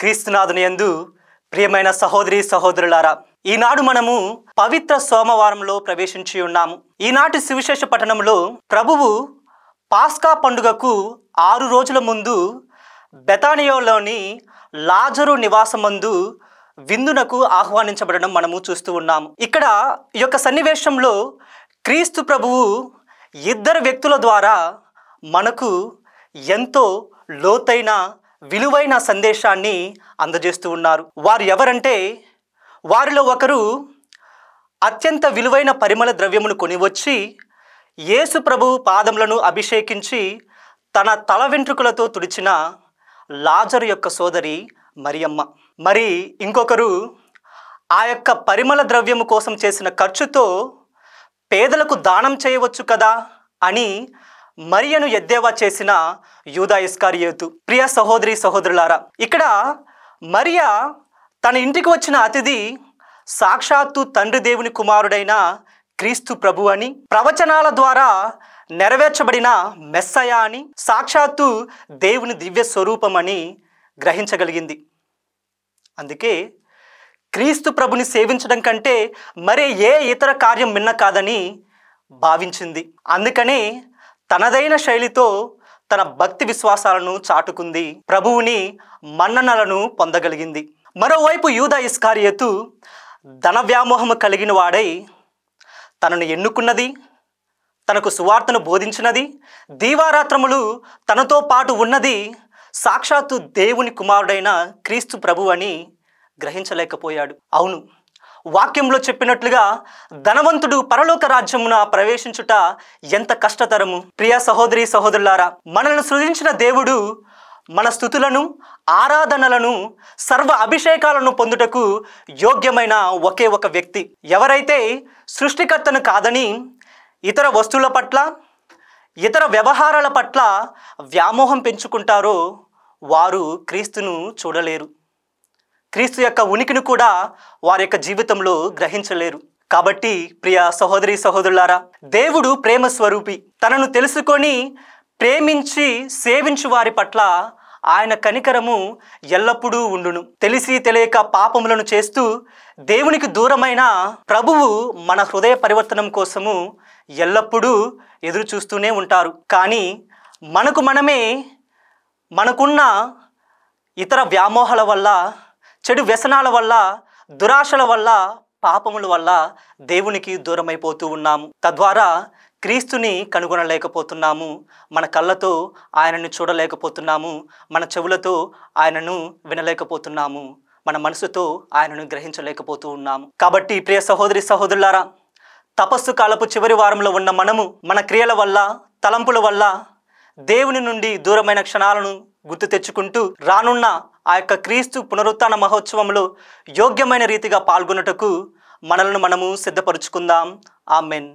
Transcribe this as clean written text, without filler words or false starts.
క్రీస్తునాథుని యందు ప్రియమైన సహోదరి సహోదరులారా, ఈనాడు మనము పవిత్ర సోమవారంలో ప్రవేశించి ఉన్నాము. ఈనాటి సువిశేష పఠనంలో ప్రభువు పాస్కా పండుగకు 6 రోజుల ముందు బెతానియాలోని లాజరు నివాసమందు విందునకు ఆహ్వానించబడడం మనము చూస్తూ ఉన్నాము. ఇక్కడ ఈ యొక్క సన్నివేశంలో క్రీస్తు ప్రభువు 2 వ్యక్తుల ద్వారా మనకు ఎంతో లోతైన విలువైన సందేశాన్ని అందజేస్తూ ఉన్నారు. వారు ఎవరంటే, వారిలో ఒకరు అత్యంత విలువైన పరిమళ ద్రవ్యమును కొనివచ్చి యేసు ప్రభు పాదములను అభిషేకించి తన తల వెంట్రుకలతో తుడిచిన లాజరు యొక్క సోదరి మరియమ్మ. మరి ఇంకొకరు ఆ యొక్క పరిమళ ద్రవ్యము కోసం చేసిన ఖర్చుతో పేదలకు దానం చేయవచ్చు కదా అని మరియను ఎద్దేవా చేసిన యూదా ఇస్కారియోతు. ప్రియ సహోదరి సహోదరులారా, ఇక్కడ మరియ తన ఇంటికి వచ్చిన అతిథి సాక్షాత్తు తండ్రి దేవుని కుమారుడైన క్రీస్తు ప్రభు అని, ప్రవచనాల ద్వారా నెరవేర్చబడిన మెస్సయ అని, సాక్షాత్తు దేవుని దివ్య స్వరూపమని గ్రహించగలిగింది. అందుకే క్రీస్తు ప్రభుని సేవించడం కంటే మరే ఏ ఇతర కార్యం మిన్న కాదని భావించింది. అందుకనే తనదైన శైలితో తన భక్తి విశ్వాసాలను చాటుకుంది, ప్రభువుని మన్ననలను పొందగలిగింది. మరోవైపు యూదా ఇస్కారియోతు ధన వ్యామోహము కలిగిన వాడై తనను ఎన్నుకున్నది, తనకు సువార్తను బోధించినది, దీవారాత్రములు తనతో పాటు ఉన్నది సాక్షాత్తు దేవుని కుమారుడైన క్రీస్తు ప్రభు అని గ్రహించలేకపోయాడు. అవును, వాక్యంలో చెప్పినట్లుగా ధనవంతుడు పరలోక రాజ్యమున ప్రవేశించుట ఎంత కష్టతరము. ప్రియ సహోదరి సహోదరులారా, మనల్ని సృజించిన దేవుడు మన స్తుతులను, ఆరాధనలను, సర్వ అభిషేకాలను పొందుటకు యోగ్యమైన ఒకే ఒక వ్యక్తి. ఎవరైతే సృష్టికర్తను కాదని ఇతర వస్తువుల పట్ల, ఇతర వ్యవహారాల పట్ల వ్యామోహం పెంచుకుంటారో వారు క్రీస్తును చూడలేరు. క్రీస్తు యొక్క ఉనికిని కూడా వారి యొక్క జీవితంలో గ్రహించలేరు. కాబట్టి ప్రియ సహోదరి సహోదరులారా, దేవుడు ప్రేమ స్వరూపి. తనను తెలుసుకొని ప్రేమించి సేవించు వారి పట్ల ఆయన కనికరము ఎల్లప్పుడూ ఉండును. తెలిసి తెలియక పాపములను చేస్తూ దేవునికి దూరమైన ప్రభువు మన హృదయ పరివర్తనం కోసము ఎల్లప్పుడూ ఎదురు చూస్తూనే ఉంటారు. కానీ మనకున్న ఇతర వ్యామోహాల వల్ల, చెడు వ్యసనాల వల్ల, దురాశల వల్ల, పాపముల వల్ల దేవునికి దూరమైపోతూ ఉన్నాము. తద్వారా క్రీస్తుని కనుగొనలేకపోతున్నాము. మన కళ్ళతో ఆయనను చూడలేకపోతున్నాము, మన చెవులతో ఆయనను వినలేకపోతున్నాము, మన మనసుతో ఆయనను గ్రహించలేకపోతూ ఉన్నాము. కాబట్టి ప్రియ సహోదరి సహోదరులారా, తపస్సు కాలపు చివరి వారంలో ఉన్న మనము మన క్రియల వల్ల, తలంపుల వల్ల దేవుని నుండి దూరమైన క్షణాలను గుర్తు తెచ్చుకుంటూ రానున్న ఆ యొక్క క్రీస్తు పునరుత్థాన మహోత్సవంలో యోగ్యమైన రీతిగా పాల్గొనుటకు మనలను మనము సిద్ధపరుచుకుందాం. ఆమెన్.